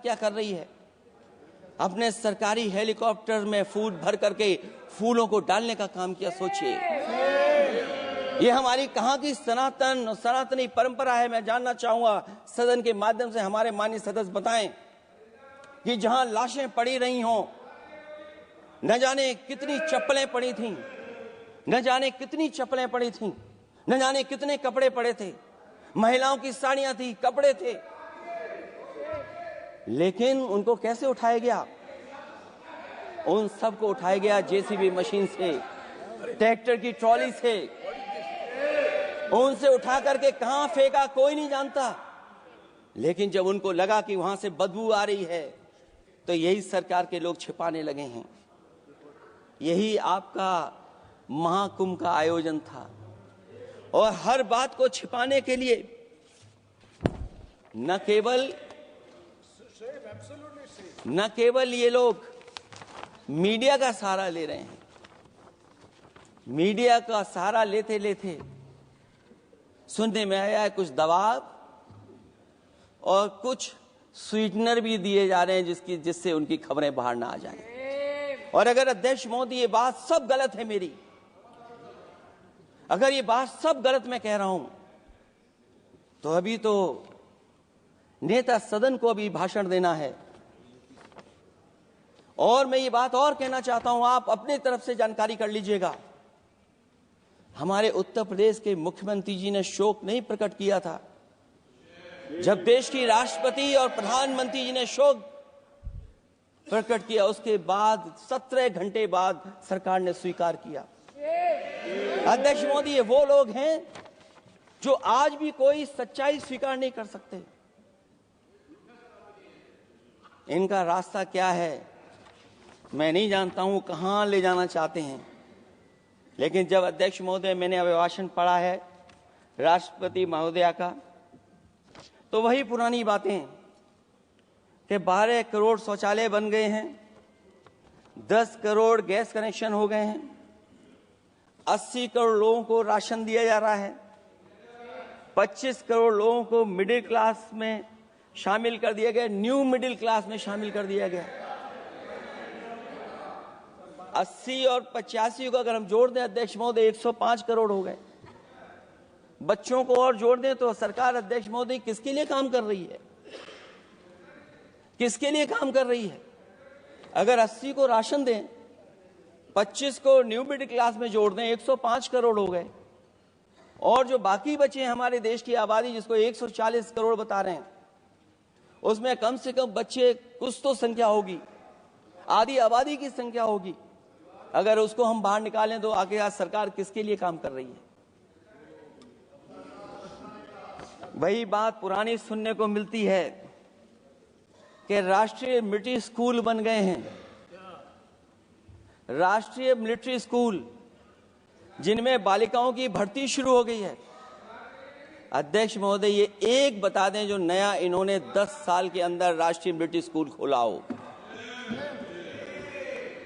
क्या कर रही है? अपने सरकारी हेलीकॉप्टर में फूड भर करके फूलों को डालने का काम किया। सोचिए, ये हमारी कहां की सनातनी परंपरा है? मैं जानना चाहूंगा, सदन के माध्यम से हमारे माननीय सदस्य बताएं कि जहां लाशें पड़ी रही हों, न जाने कितनी चप्पलें पड़ी थीं, न जाने कितनी चप्पलें पड़ी थीं, न जाने कितने कपड़े पड़े थे, महिलाओं की साड़ियां थी, कपड़े थे, लेकिन उनको कैसे उठाया गया? उन सबको उठाया गया जेसीबी मशीन से, ट्रैक्टर की ट्रॉली से। उनसे उठा करके कहां फेंका कोई नहीं जानता, लेकिन जब उनको लगा कि वहां से बदबू आ रही है तो यही सरकार के लोग छिपाने लगे हैं। यही आपका महाकुंभ का आयोजन था, और हर बात को छिपाने के लिए न केवल ये लोग मीडिया का सहारा ले रहे हैं, मीडिया का सहारा लेते लेते सुनने में आया है कुछ दबाव और कुछ स्वीटनर भी दिए जा रहे हैं जिससे उनकी खबरें बाहर ना आ जाएं। और अगर अध्यक्ष महोदय ये बात सब गलत है मेरी, अगर ये बात सब गलत मैं कह रहा हूं, तो अभी तो नेता सदन को अभी भाषण देना है। और मैं ये बात और कहना चाहता हूं, आप अपनी तरफ से जानकारी कर लीजिएगा। हमारे उत्तर प्रदेश के मुख्यमंत्री जी ने शोक नहीं प्रकट किया था। जब देश की राष्ट्रपति और प्रधानमंत्री जी ने शोक प्रकट किया, उसके बाद 17 घंटे बाद सरकार ने स्वीकार किया। अध्यक्ष मोदी, ये वो लोग हैं जो आज भी कोई सच्चाई स्वीकार नहीं कर सकते। इनका रास्ता क्या है मैं नहीं जानता हूं, कहां ले जाना चाहते हैं। लेकिन जब अध्यक्ष महोदय मैंने अभिभाषण पढ़ा है राष्ट्रपति महोदया का, तो वही पुरानी बातें कि 12 करोड़ शौचालय बन गए हैं, 10 करोड़ गैस कनेक्शन हो गए हैं, 80 करोड़ लोगों को राशन दिया जा रहा है, 25 करोड़ लोगों को मिडिल क्लास में शामिल कर दिया गया, न्यू मिडिल क्लास में शामिल कर दिया गया। 80 और 85 को अगर हम जोड़ दें अध्यक्ष महोदय, 105 करोड़ हो गए। बच्चों को और जोड़ दें तो सरकार अध्यक्ष महोदय किसके लिए काम कर रही है? किसके लिए काम कर रही है? अगर 80 को राशन दें, 25 को न्यू मिडिल क्लास में जोड़ दें, 105 करोड़ हो गए। और जो बाकी बचे हमारे देश की आबादी, जिसको 140 करोड़ बता रहे हैं, उसमें कम से कम बच्चे कुछ तो संख्या होगी, आधी आबादी की संख्या होगी। अगर उसको हम बाहर निकालें तो आगे आज सरकार किसके लिए काम कर रही है? वही बात पुरानी सुनने को मिलती है कि राष्ट्रीय मिलिट्री स्कूल बन गए हैं, राष्ट्रीय मिलिट्री स्कूल जिनमें बालिकाओं की भर्ती शुरू हो गई है। अध्यक्ष महोदय, ये एक बता दें जो नया इन्होंने 10 साल के अंदर राष्ट्रीय मिलिट्री स्कूल खोला हो।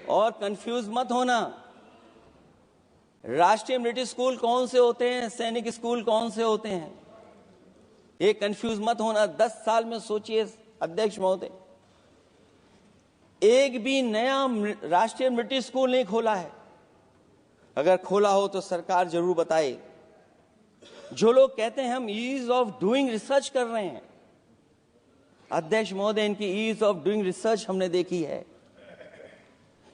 और कंफ्यूज मत होना, राष्ट्रीय मिलिट्री स्कूल कौन से होते हैं, सैनिक स्कूल कौन से होते हैं, ये कंफ्यूज मत होना। 10 साल में सोचिए अध्यक्ष महोदय, एक भी नया राष्ट्रीय मिलिट्री स्कूल नहीं खोला है। अगर खोला हो तो सरकार जरूर बताए। जो लोग कहते हैं हम ईज ऑफ डूइंग रिसर्च कर रहे हैं, अध्यक्ष महोदय, इनकी ईज ऑफ डूइंग रिसर्च हमने देखी है।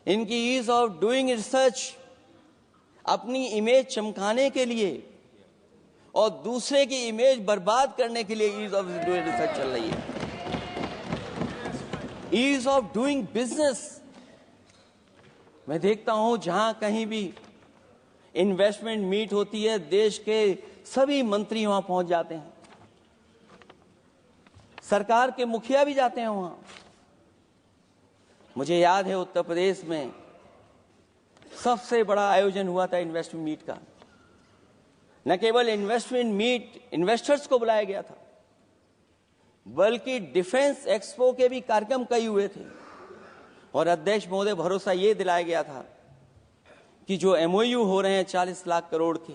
इनकी ईज ऑफ डूइंग रिसर्च अपनी इमेज चमकाने के लिए और दूसरे की इमेज बर्बाद करने के लिए ईज ऑफ डूइंग रिसर्च चल रही है। ईज ऑफ डूइंग बिजनेस, मैं देखता हूं जहां कहीं भी इन्वेस्टमेंट मीट होती है, देश के सभी मंत्री वहां पहुंच जाते हैं, सरकार के मुखिया भी जाते हैं वहां। मुझे याद है उत्तर प्रदेश में सबसे बड़ा आयोजन हुआ था इन्वेस्टमेंट मीट का। न केवल इन्वेस्टमेंट मीट इन्वेस्टर्स को बुलाया गया था, बल्कि डिफेंस एक्सपो के भी कार्यक्रम कई हुए थे। और अध्यक्ष महोदय, भरोसा ये दिलाया गया था कि जो एमओयू हो रहे हैं 40 लाख करोड़ के,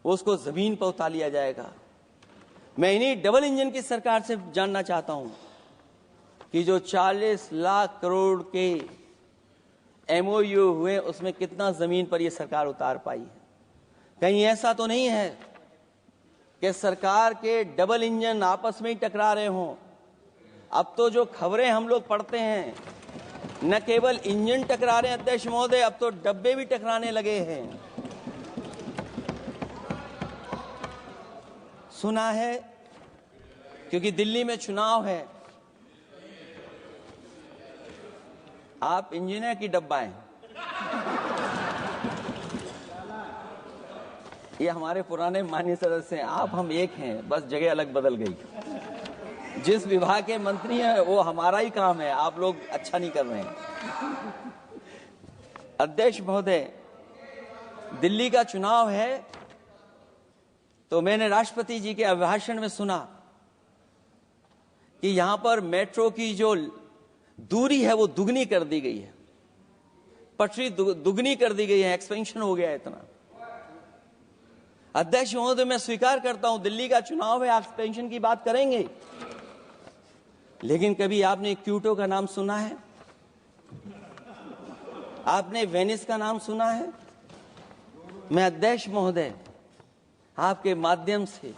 उसको जमीन पर उतार लिया जाएगा। मैं इन्हीं डबल इंजन की सरकार से जानना चाहता हूं कि जो 40 लाख करोड़ के MOU हुए उसमें कितना जमीन पर यह सरकार उतार पाई है। कहीं ऐसा तो नहीं है कि सरकार के डबल इंजन आपस में ही टकरा रहे हों। अब तो जो खबरें हम लोग पढ़ते हैं, न केवल इंजन टकरा रहे हैं अध्यक्ष महोदय, अब तो डब्बे भी टकराने लगे हैं। सुना है क्योंकि दिल्ली में चुनाव है, आप इंजीनियर की डब्बा हैं। ये हमारे पुराने माननीय सदस्य हैं, आप हम एक हैं, बस जगह अलग बदल गई। जिस विभाग के मंत्री हैं वो हमारा ही काम है, आप लोग अच्छा नहीं कर रहे हैं। अध्यक्ष महोदय, दिल्ली का चुनाव है तो मैंने राष्ट्रपति जी के अभिभाषण में सुना कि यहां पर मेट्रो की जो दूरी है वो दुगनी कर दी गई है, पटरी दुगनी कर दी गई है, एक्सपेंशन हो गया है इतना। अध्यक्ष महोदय, मैं स्वीकार करता हूं दिल्ली का चुनाव है, आप एक्सपेंशन की बात करेंगे, लेकिन कभी आपने क्यूटो का नाम सुना है? आपने वेनिस का नाम सुना है? मैं अध्यक्ष महोदय आपके माध्यम से,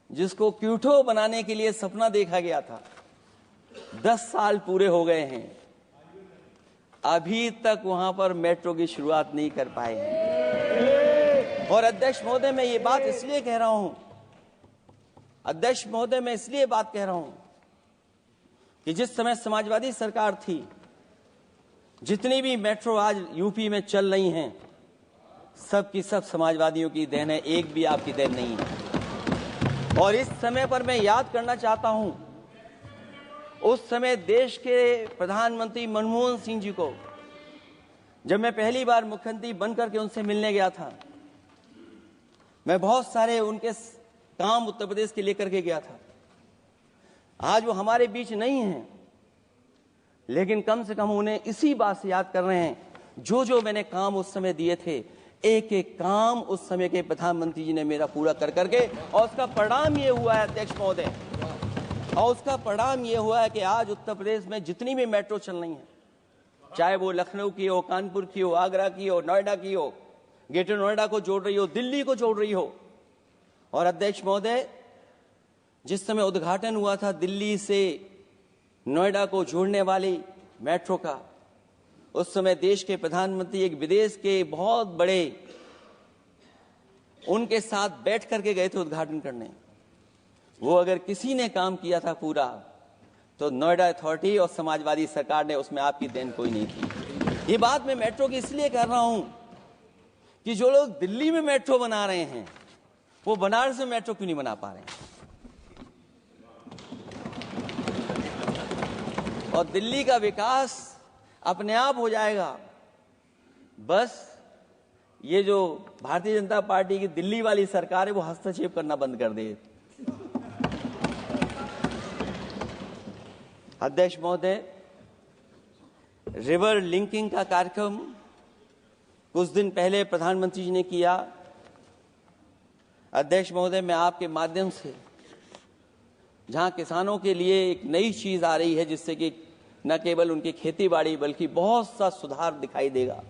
जिसको क्यूटो बनाने के लिए सपना देखा गया था, 10 साल पूरे हो गए हैं, अभी तक वहां पर मेट्रो की शुरुआत नहीं कर पाए हैं। और अध्यक्ष महोदय, मैं ये बात इसलिए कह रहा हूं, अध्यक्ष महोदय मैं इसलिए बात कह रहा हूं कि जिस समय समाजवादी सरकार थी, जितनी भी मेट्रो आज यूपी में चल रही हैं, सब की सब समाजवादियों की देन है, एक भी आपकी देन नहीं है। और इस समय पर मैं याद करना चाहता हूं, उस समय देश के प्रधानमंत्री मनमोहन सिंह जी को जब मैं पहली बार मुख्यमंत्री बनकर के उनसे मिलने गया था, मैं बहुत सारे उनके काम उत्तर प्रदेश के लेकर के गया था। आज वो हमारे बीच नहीं हैं, लेकिन कम से कम उन्हें इसी बात से याद कर रहे हैं, जो मैंने काम उस समय दिए थे, एक एक काम उस समय के प्रधानमंत्री जी ने मेरा पूरा कर करके, और उसका परिणाम ये हुआ है अध्यक्ष महोदय, और उसका परिणाम ये हुआ है कि आज उत्तर प्रदेश में जितनी भी मेट्रो चल रही हैं, चाहे वो लखनऊ की हो, कानपुर की हो, आगरा की हो, नोएडा की हो, ग्रेटर नोएडा को जोड़ रही हो, दिल्ली को जोड़ रही हो। और अध्यक्ष महोदय, जिस समय उद्घाटन हुआ था दिल्ली से नोएडा को जोड़ने वाली मेट्रो का, उस समय देश के प्रधानमंत्री एक विदेश के बहुत बड़े उनके साथ बैठ करके गए थे उद्घाटन करने। वो अगर किसी ने काम किया था पूरा, तो नोएडा अथॉरिटी और समाजवादी सरकार ने, उसमें आपकी देन कोई नहीं थी। ये बात मैं मेट्रो की इसलिए कर रहा हूं कि जो लोग दिल्ली में मेट्रो बना रहे हैं, वो बनारस में मेट्रो क्यों नहीं बना पा रहे हैं? और दिल्ली का विकास अपने आप हो जाएगा, बस ये जो भारतीय जनता पार्टी की दिल्ली वाली सरकार है वो हस्तक्षेप करना बंद कर दे। अध्यक्ष महोदय, रिवर लिंकिंग का कार्यक्रम कुछ दिन पहले प्रधानमंत्री जी ने किया। अध्यक्ष महोदय, मैं आपके माध्यम से, जहां किसानों के लिए एक नई चीज आ रही है, जिससे कि न केवल उनकी खेती बाड़ी बल्कि बहुत सा सुधार दिखाई देगा।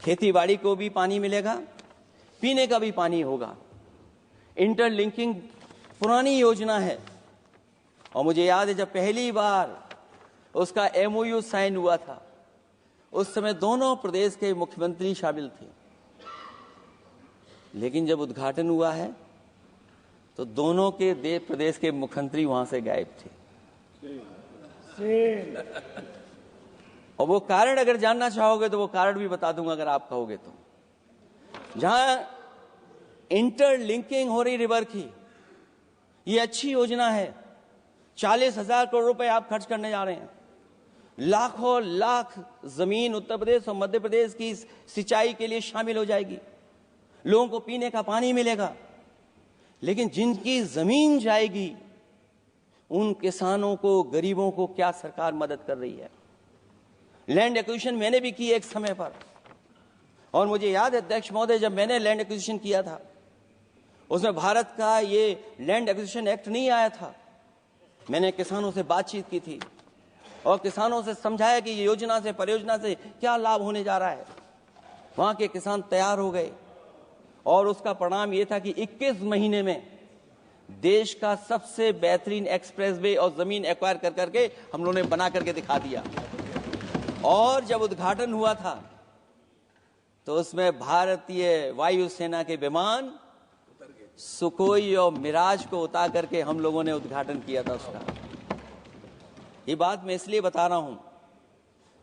खेती बाड़ी को भी पानी मिलेगा, पीने का भी पानी होगा। इंटरलिंकिंग पुरानी योजना है, और मुझे याद है जब पहली बार उसका MOU साइन हुआ था, उस समय दोनों प्रदेश के मुख्यमंत्री शामिल थे, लेकिन जब उद्घाटन हुआ है तो दोनों के प्रदेश के मुख्यमंत्री वहां से गायब थे। और वो कारण अगर जानना चाहोगे तो वो कारण भी बता दूंगा अगर आप कहोगे तो। जहां इंटरलिंकिंग हो रही रिवर की, ये अच्छी योजना है। 40,000 करोड़ रुपए आप खर्च करने जा रहे हैं। लाखों लाख जमीन उत्तर प्रदेश और मध्य प्रदेश की सिंचाई के लिए शामिल हो जाएगी, लोगों को पीने का पानी मिलेगा। लेकिन जिनकी जमीन जाएगी, उन किसानों को, गरीबों को क्या सरकार मदद कर रही है? लैंड एक्विजिशन मैंने भी की एक समय पर, और मुझे याद है अध्यक्ष महोदय, जब मैंने लैंड एक्विजिशन किया था, उसमें भारत का ये लैंड एक्विजिशन एक्ट नहीं आया था। मैंने किसानों से बातचीत की थी, और किसानों से समझाया कि ये योजना से, परियोजना से क्या लाभ होने जा रहा है। वहां के किसान तैयार हो गए और उसका परिणाम यह था कि 21 महीने में देश का सबसे बेहतरीन एक्सप्रेसवे और जमीन एक्वायर कर करके हम लोगों ने बना करके दिखा दिया। और जब उद्घाटन हुआ था तो उसमें भारतीय वायुसेना के विमान सुखोई और मिराज को उतार करके हम लोगों ने उद्घाटन किया था उसका। ये बात मैं इसलिए बता रहा हूं,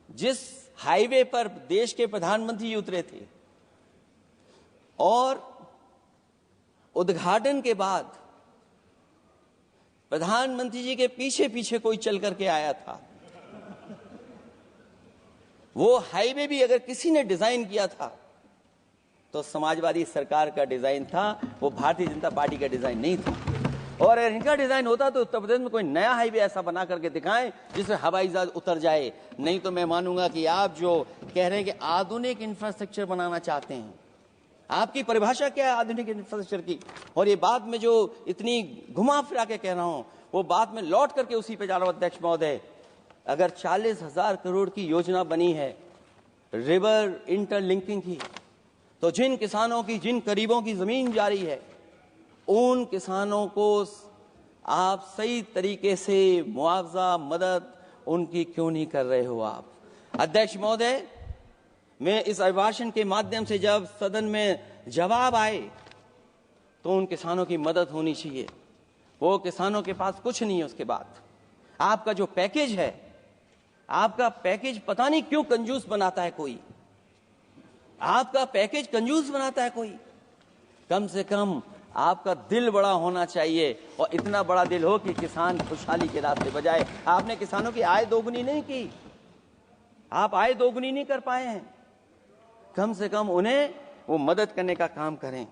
जिस हाईवे पर देश के प्रधानमंत्री उतरे थे और उद्घाटन के बाद प्रधानमंत्री जी के पीछे पीछे कोई चल करके आया था, वो हाईवे भी अगर किसी ने डिजाइन किया था तो समाजवादी सरकार का डिजाइन था, वो भारतीय जनता पार्टी का डिजाइन नहीं था। और अगर इनका डिजाइन होता तो उत्तर प्रदेश में कोई नया हाईवे ऐसा बना करके दिखाएं जिससे हवाई जहाज उतर जाए। नहीं तो मैं मानूंगा कि आप जो कह रहे हैं कि आधुनिक इंफ्रास्ट्रक्चर बनाना चाहते हैं, आपकी परिभाषा क्या है आधुनिक इंफ्रास्ट्रक्चर की? और ये बात में जो इतनी घुमा फिरा के कह रहा हूं, वो बात में लौट करके उसी पे जा रहा हूं। अध्यक्ष महोदय, अगर 40,000 करोड़ की योजना बनी है रिवर इंटरलिंकिंग की, तो जिन किसानों की, जिन गरीबों की जमीन जा रही है, उन किसानों को आप सही तरीके से मुआवजा, मदद उनकी क्यों नहीं कर रहे हो आप? अध्यक्ष महोदय, मैं इस अभिभाषण के माध्यम से जब सदन में जवाब आए तो उन किसानों की मदद होनी चाहिए। वो किसानों के पास कुछ नहीं है। उसके बाद आपका जो पैकेज है, आपका पैकेज पता नहीं क्यों कंजूस बनाता है कोई, आपका पैकेज कंजूस बनाता है कोई। कम से कम आपका दिल बड़ा होना चाहिए और इतना बड़ा दिल हो कि किसान खुशहाली के रास्ते बजाए। आपने किसानों की आय दोगुनी नहीं की, आप आय दोगुनी नहीं कर पाए हैं। कम से कम उन्हें वो मदद करने का काम करें।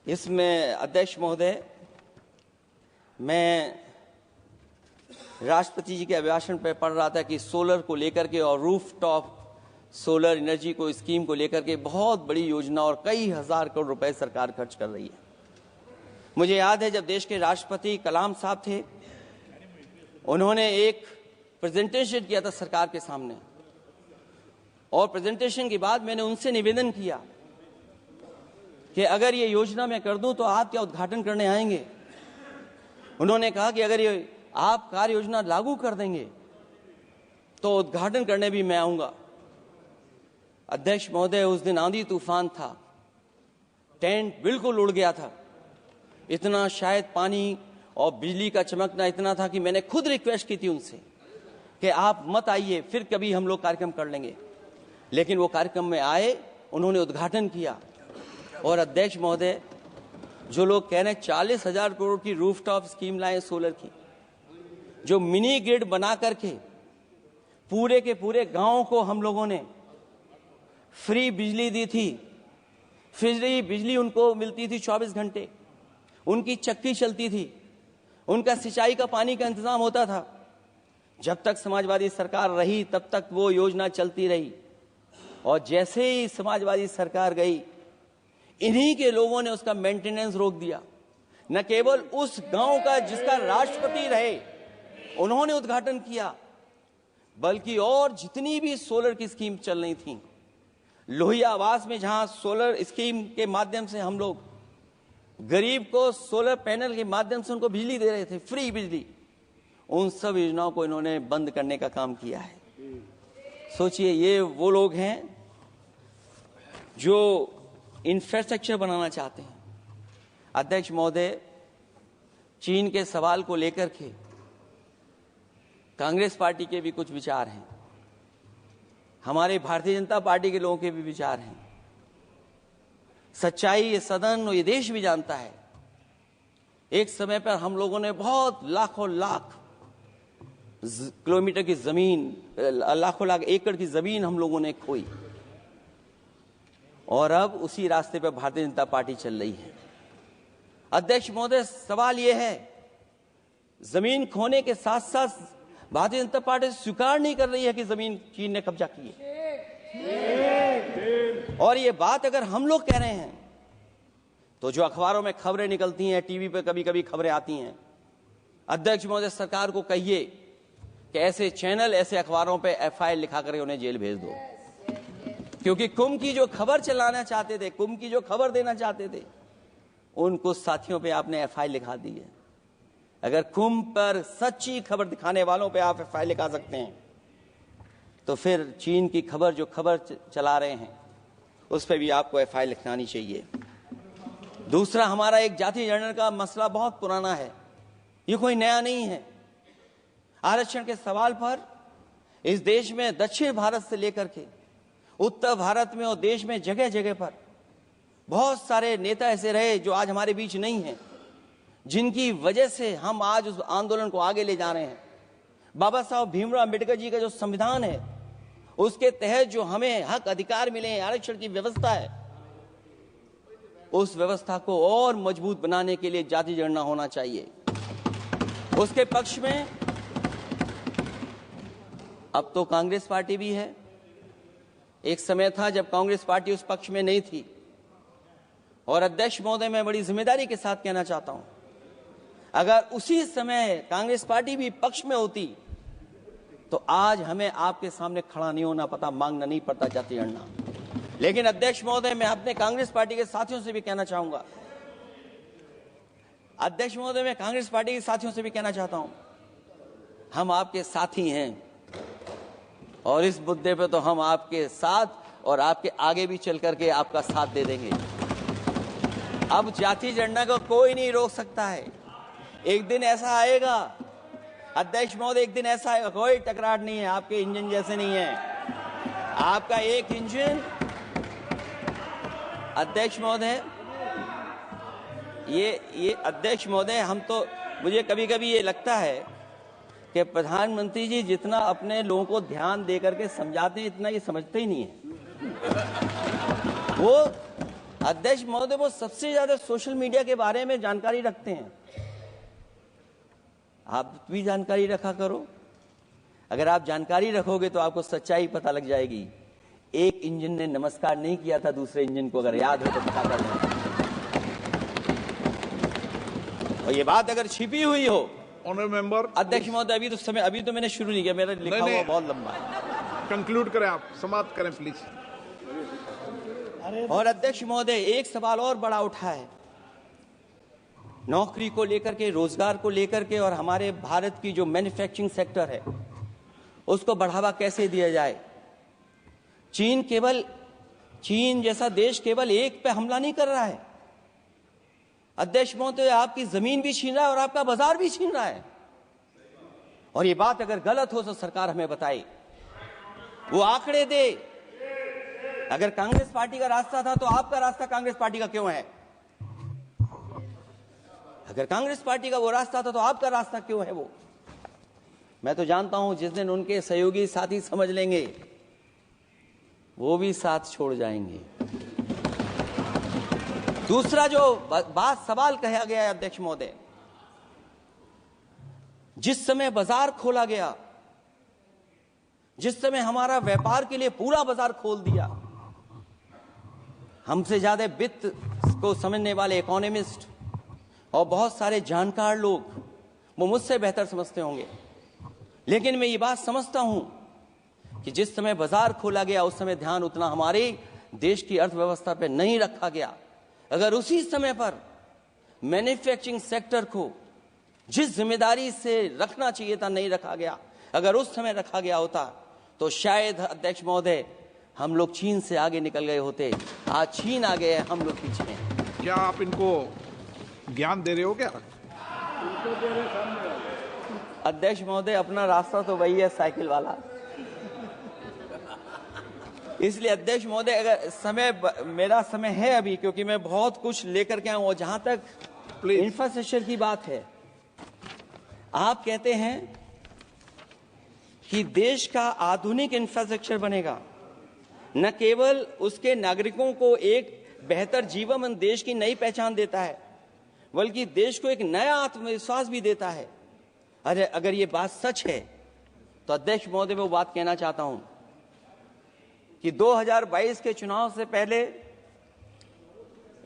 इसमें अध्यक्ष महोदय, मैं राष्ट्रपति जी के अभिभाषण पर पढ़ रहा था कि सोलर को लेकर के और रूफ टॉप सोलर एनर्जी को, स्कीम को लेकर के बहुत बड़ी योजना और कई हजार करोड़ रुपए सरकार खर्च कर रही है। मुझे याद है जब देश के राष्ट्रपति कलाम साहब थे, उन्होंने एक प्रेजेंटेशन किया था सरकार के सामने, और प्रेजेंटेशन के बाद मैंने उनसे निवेदन किया कि अगर ये योजना मैं कर दूं तो आप क्या उद्घाटन करने आएंगे? उन्होंने कहा कि अगर ये आप कार्य योजना लागू कर देंगे तो उद्घाटन करने भी मैं आऊंगा। अध्यक्ष महोदय, उस दिन आंधी तूफान था, टेंट बिल्कुल उड़ गया था। इतना शायद पानी और बिजली का चमकना इतना था कि मैंने खुद रिक्वेस्ट की थी उनसे कि आप मत आइए, फिर कभी हम लोग कार्यक्रम कर लेंगे। लेकिन वो कार्यक्रम में आए, उन्होंने उद्घाटन किया। और अध्यक्ष महोदय, जो लोग कह रहे हैं 40,000 करोड़ की रूफटॉप स्कीम लाए सोलर की, जो मिनी ग्रिड बना करके पूरे के पूरे गांव को हम लोगों ने फ्री बिजली दी थी। फ्री बिजली उनको मिलती थी 24 घंटे, उनकी चक्की चलती थी, उनका सिंचाई का पानी का इंतजाम होता था। जब तक समाजवादी सरकार रही तब तक वो योजना चलती रही, और जैसे ही समाजवादी सरकार गई, इन्हीं के लोगों ने उसका मेंटेनेंस रोक दिया। न केवल उस गांव का जिसका राष्ट्रपति रहे उन्होंने उद्घाटन किया, बल्कि और जितनी भी सोलर की स्कीम चल रही थी, लोहिया आवास में जहां सोलर स्कीम के माध्यम से हम लोग गरीब को सोलर पैनल के माध्यम से उनको बिजली दे रहे थे, फ्री बिजली, उन सब योजनाओं को इन्होंने बंद करने का काम किया है। सोचिए, ये वो लोग हैं जो इंफ्रास्ट्रक्चर बनाना चाहते हैं। अध्यक्ष महोदय, चीन के सवाल को लेकर के कांग्रेस पार्टी के भी कुछ विचार हैं, हमारे भारतीय जनता पार्टी के लोगों के भी विचार हैं। सच्चाई ये सदन और ये देश भी जानता है। एक समय पर हम लोगों ने बहुत लाखों लाख किलोमीटर की जमीन, लाखों लाख एकड़ की जमीन हम लोगों ने खोई, और अब उसी रास्ते पर भारतीय जनता पार्टी चल रही है। अध्यक्ष महोदय, सवाल यह है, जमीन खोने के साथ साथ भारतीय जनता पार्टी स्वीकार नहीं कर रही है कि जमीन चीन ने कब्जा की है। और ये बात अगर हम लोग कह रहे हैं तो जो अखबारों में खबरें निकलती हैं, टीवी पे कभी कभी खबरें आती हैं अध्यक्ष महोदय, सरकार को कहिए कि ऐसे चैनल, ऐसे अखबारों पे एफआईआर लिखा करके उन्हें जेल भेज दो, क्योंकि कुंभ की जो खबर चलाना चाहते थे, कुंभ की जो खबर देना चाहते थे, उन कुछ साथियों पे आपने एफआईआर लिखा दी है। अगर कुंभ पर सच्ची खबर दिखाने वालों पे आप एफआईआर लिखा सकते हैं, तो फिर चीन की खबर, जो खबर चला रहे हैं, उस पर भी आपको एफआईआर लिखवानी चाहिए। दूसरा, हमारा एक जाति जनगणना का मसला बहुत पुराना है, ये कोई नया नहीं है। आरक्षण के सवाल पर इस देश में दक्षिण भारत से लेकर के उत्तर भारत में और देश में जगह जगह पर बहुत सारे नेता ऐसे रहे जो आज हमारे बीच नहीं हैं, जिनकी वजह से हम आज उस आंदोलन को आगे ले जा रहे हैं। बाबा साहब भीमराव अम्बेडकर जी का जो संविधान है, उसके तहत जो हमें हक अधिकार मिले हैं, आरक्षण की व्यवस्था है, उस व्यवस्था को और मजबूत बनाने के लिए जाति जनगणना होना चाहिए। उसके पक्ष में अब तो कांग्रेस पार्टी भी है। एक समय था जब कांग्रेस पार्टी उस पक्ष में नहीं थी। और अध्यक्ष महोदय, मैं बड़ी जिम्मेदारी के साथ कहना चाहता हूं, अगर उसी समय कांग्रेस पार्टी भी पक्ष में होती तो आज हमें आपके सामने खड़ा नहीं होना पता, मांगना नहीं पड़ता जाति जनगणना। लेकिन अध्यक्ष महोदय, मैं अपने कांग्रेस पार्टी के साथियों से भी कहना चाहूंगा, अध्यक्ष महोदय, मैं कांग्रेस पार्टी के साथियों से भी कहना चाहता हूं, हम आपके साथी हैं और इस मुद्दे पे तो हम आपके साथ और आपके आगे भी चल करके आपका साथ दे देंगे। अब जाति जनगणना को कोई नहीं रोक सकता है। एक दिन ऐसा आएगा अध्यक्ष महोदय, एक दिन ऐसा आएगा, कोई टकरार नहीं है, आपके इंजन जैसे नहीं है। आपका एक इंजन, अध्यक्ष महोदय, ये अध्यक्ष महोदय, हम तो, मुझे कभी कभी ये लगता है कि प्रधानमंत्री जी जितना अपने लोगों को ध्यान दे करके समझाते हैं, इतना ये समझते ही नहीं है। वो अध्यक्ष महोदय, वो सबसे ज्यादा सोशल मीडिया के बारे में जानकारी रखते हैं। आप भी जानकारी रखा करो। अगर आप जानकारी रखोगे तो आपको सच्चाई पता लग जाएगी। एक इंजन ने नमस्कार नहीं किया था दूसरे इंजन को, अगर याद हो तो पता कर लें। और ये बात अगर छिपी हुई हो, ऑनरेबल मेंबर, अध्यक्ष महोदय, अभी तो मैंने शुरू नहीं किया, मेरा लिखा हुआ बहुत लंबा है। कंक्लूड करें, आप समाप्त करें प्लीज। और अध्यक्ष महोदय, एक सवाल और बड़ा उठा है, नौकरी को लेकर के, रोजगार को लेकर के, और हमारे भारत की जो मैन्युफैक्चरिंग सेक्टर है उसको बढ़ावा कैसे दिया जाए। चीन जैसा देश केवल एक पे हमला नहीं कर रहा है अध्यक्ष महोदय, आपकी जमीन भी छीन रहा है और आपका बाजार भी छीन रहा है। और ये बात अगर गलत हो तो सरकार हमें बताए, वो आंकड़े दे। अगर कांग्रेस पार्टी का रास्ता था तो आपका रास्ता कांग्रेस पार्टी का क्यों है? अगर कांग्रेस पार्टी का वो रास्ता था तो आपका रास्ता क्यों है वो? मैं तो जानता हूं जिस दिन उनके सहयोगी साथी समझ लेंगे, वो भी साथ छोड़ जाएंगे। दूसरा जो सवाल कहा गया है अध्यक्ष महोदय, जिस समय बाजार खोला गया, जिस समय हमारा व्यापार के लिए पूरा बाजार खोल दिया, हमसे ज्यादा वित्त को समझने वाले इकोनॉमिस्ट और बहुत सारे जानकार लोग, वो मुझसे बेहतर समझते होंगे, लेकिन मैं ये बात समझता हूं कि जिस समय बाजार खोला गया उस समय ध्यान उतना हमारे देश की अर्थव्यवस्था पर नहीं रखा गया। अगर उसी समय पर मैन्युफैक्चरिंग सेक्टर को जिस जिम्मेदारी से रखना चाहिए था नहीं रखा गया, अगर उस समय रखा गया होता तो शायद अध्यक्ष महोदय हम लोग चीन से आगे निकल गए होते। आज चीन आ गए, हम लोग पीछे हैं। क्या आप इनको ज्ञान दे रहे हो क्या? अध्यक्ष महोदय, अपना रास्ता तो वही है, साइकिल वाला। इसलिए अध्यक्ष महोदय, अगर मेरा समय है अभी, क्योंकि मैं बहुत कुछ लेकर के आऊं। और जहां तक इंफ्रास्ट्रक्चर की बात है, आप कहते हैं कि देश का आधुनिक इंफ्रास्ट्रक्चर बनेगा, न केवल उसके नागरिकों को एक बेहतर जीवन देश की नई पहचान देता है, बल्कि देश को एक नया आत्मविश्वास भी देता है। अरे अगर ये बात सच है तो अध्यक्ष महोदय, मैं वो बात कहना चाहता हूं कि 2022 के चुनाव से पहले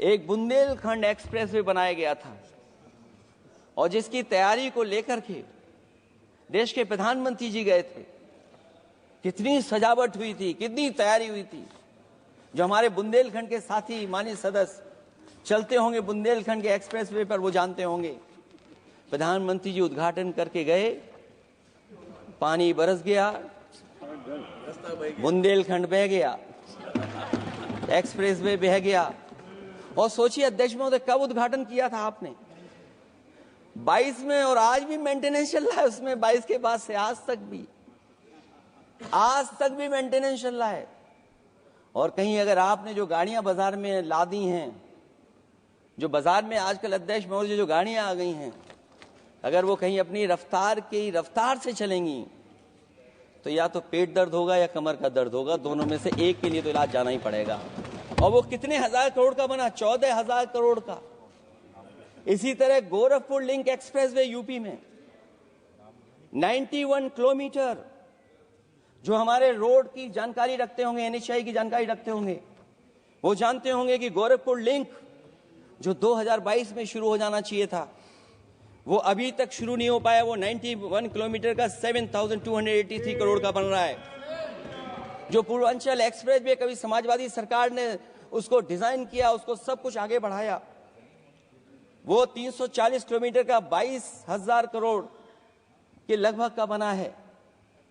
एक बुंदेलखंड एक्सप्रेस वे बनाया गया था और जिसकी तैयारी को लेकर के देश के प्रधानमंत्री जी गए थे, कितनी सजावट हुई थी, कितनी तैयारी हुई थी। जो हमारे बुंदेलखंड के साथी माननीय सदस्य चलते होंगे बुंदेलखंड के एक्सप्रेसवे पर, वो जानते होंगे प्रधानमंत्री जी उद्घाटन करके गए, पानी बरस गया, बुंदेलखंड बह गया, एक्सप्रेसवे बह गया। और सोचिए अध्यक्ष महोदय, कब उद्घाटन किया था आपने? 22 में, और आज भी मेंटेनेंस चल रहा है उसमें। 22 के बाद से आज तक भी मेंटेनेंस चल रहा है। और कहीं अगर आपने जो गाड़ियां बाजार में ला दी हैं, जो बाजार में आजकल अध्यक्ष महोदय जो गाड़ियां आ गई हैं, अगर वो कहीं अपनी रफ्तार से चलेंगी तो या तो पेट दर्द होगा या कमर का दर्द होगा, दोनों में से एक के लिए तो इलाज जाना ही पड़ेगा। और वो कितने हजार करोड़ का बना? 14,000 करोड़ का। इसी तरह गोरखपुर लिंक एक्सप्रेसवे यूपी में 91 किलोमीटर। जो हमारे रोड की जानकारी रखते होंगे, NHAI की जानकारी रखते होंगे, वो जानते होंगे कि गोरखपुर लिंक जो 2022 में शुरू हो जाना चाहिए था, वो अभी तक शुरू नहीं हो पाया। वो 91 किलोमीटर का 7,283 करोड़ का बन रहा है। जो पूर्वांचल एक्सप्रेस वे, कभी समाजवादी सरकार ने उसको डिजाइन किया, उसको सब कुछ आगे बढ़ाया, वो 340 किलोमीटर का 22,000 करोड़ के लगभग का बना है।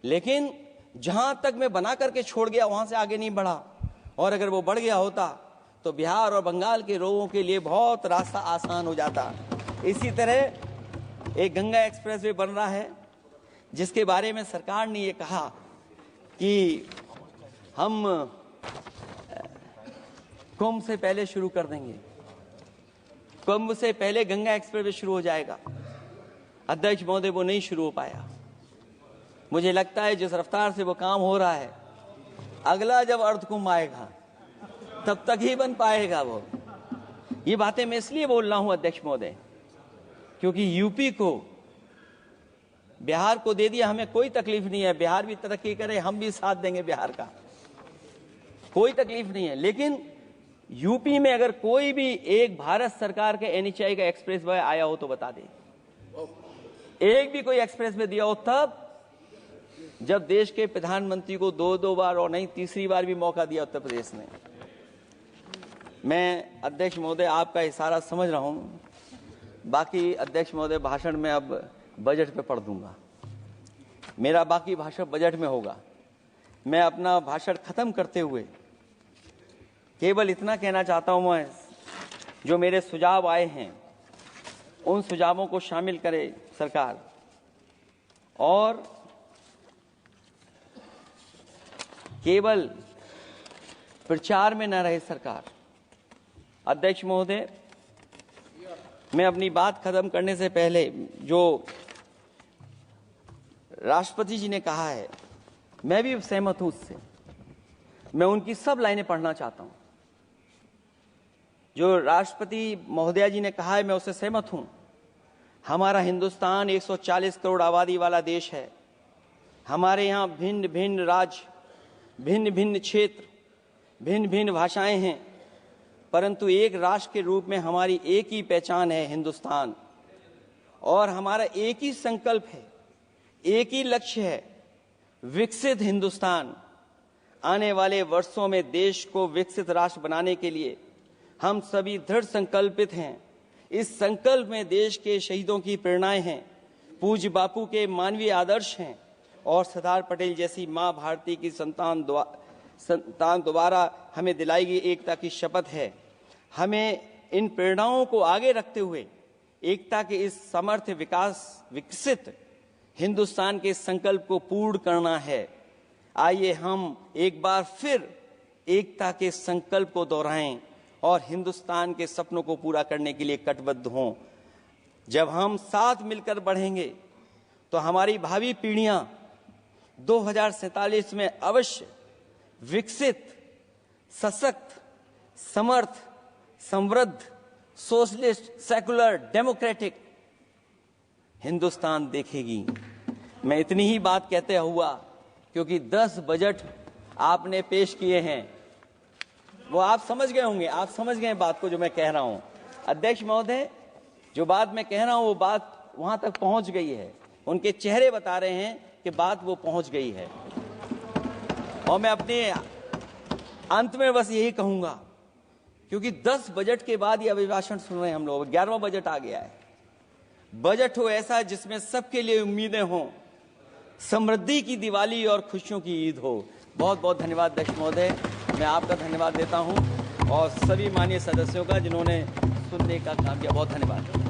लेकिन जहां तक मैं बना करके छोड़ गया वहां से आगे नहीं बढ़ा। और अगर वो बढ़ गया होता तो बिहार और बंगाल के लोगों के लिए बहुत रास्ता आसान हो जाता। इसी तरह एक गंगा एक्सप्रेसवे बन रहा है, जिसके बारे में सरकार ने ये कहा कि हम कुंभ से पहले शुरू कर देंगे, कुंभ से पहले गंगा एक्सप्रेसवे शुरू हो जाएगा। अध्यक्ष महोदय, वो नहीं शुरू हो पाया। मुझे लगता है जिस रफ्तार से वो काम हो रहा है, अगला जब अर्ध कुंभ आएगा तब तक ही बन पाएगा वो। ये बातें मैं इसलिए बोल रहा हूं अध्यक्ष महोदय, क्योंकि यूपी को बिहार को दे दिया, हमें कोई तकलीफ नहीं है। बिहार भी तरक्की करे, हम भी साथ देंगे बिहार का, कोई तकलीफ नहीं है। लेकिन यूपी में अगर कोई भी एक भारत सरकार के NHAI का एक्सप्रेस वे आया हो तो बता दे। एक भी कोई एक्सप्रेस वे दिया हो तब, जब देश के प्रधानमंत्री को 2 बार और नहीं तीसरी बार भी मौका दिया उत्तर प्रदेश ने। मैं अध्यक्ष महोदय आपका इशारा समझ रहा हूं, बाकी अध्यक्ष महोदय भाषण में अब बजट पे पढ़ दूंगा। मेरा बाकी भाषण बजट में होगा। मैं अपना भाषण खत्म करते हुए केवल इतना कहना चाहता हूं, मैं जो मेरे सुझाव आए हैं उन सुझावों को शामिल करे सरकार, और केवल प्रचार में न रहे सरकार। अध्यक्ष महोदय, मैं अपनी बात खत्म करने से पहले जो राष्ट्रपति जी ने कहा है, मैं भी सहमत हूं उससे। मैं उनकी सब लाइनें पढ़ना चाहता हूं। जो राष्ट्रपति महोदया जी ने कहा है, मैं उससे सहमत हूं। हमारा हिंदुस्तान 140 करोड़ आबादी वाला देश है। हमारे यहाँ भिन्न भिन्न राज्य, भिन्न भिन्न क्षेत्र, भिन्न भिन्न भाषाएं हैं, परंतु एक राष्ट्र के रूप में हमारी एक ही पहचान है, हिंदुस्तान। और हमारा एक ही संकल्प है, एक ही लक्ष्य है, विकसित हिंदुस्तान। आने वाले वर्षों में देश को विकसित राष्ट्र बनाने के लिए हम सभी दृढ़ संकल्पित हैं। इस संकल्प में देश के शहीदों की प्रेरणाएं हैं, पूज्य बापू के मानवीय आदर्श हैं, और सरदार पटेल जैसी मां भारती की संतान द्वारा हमें दिलाई गई एकता की शपथ है। हमें इन प्रेरणाओं को आगे रखते हुए एकता के इस समर्थ विकसित हिंदुस्तान के संकल्प को पूर्ण करना है। आइए हम एक बार फिर एकता के संकल्प को दोहराएं और हिंदुस्तान के सपनों को पूरा करने के लिए कटिबद्ध हों। जब हम साथ मिलकर बढ़ेंगे तो हमारी भावी पीढ़ियां 2047 में अवश्य विकसित, सशक्त, समर्थ, समृद्ध, सोशलिस्ट, सेकुलर, डेमोक्रेटिक हिंदुस्तान देखेगी। मैं इतनी ही बात कहते हुआ, क्योंकि 10 बजट आपने पेश किए हैं, वो आप समझ गए होंगे, आप समझ गए बात को जो मैं कह रहा हूं। अध्यक्ष महोदय, जो बात मैं कह रहा हूं वो बात बात वहां तक पहुंच गई है, उनके चेहरे बता रहे हैं कि बात वो पहुंच गई है। और मैं अपने अंत में बस यही कहूंगा, क्योंकि 10 बजट के बाद ये अभिभाषण सुन रहे हैं हम लोग, 11वां बजट आ गया है। बजट हो ऐसा जिसमें सबके लिए उम्मीदें हों, समृद्धि की दिवाली और खुशियों की ईद हो। बहुत बहुत धन्यवाद अध्यक्ष महोदय, मैं आपका धन्यवाद देता हूं और सभी माननीय सदस्यों का जिन्होंने सुनने का काम किया। बहुत धन्यवाद।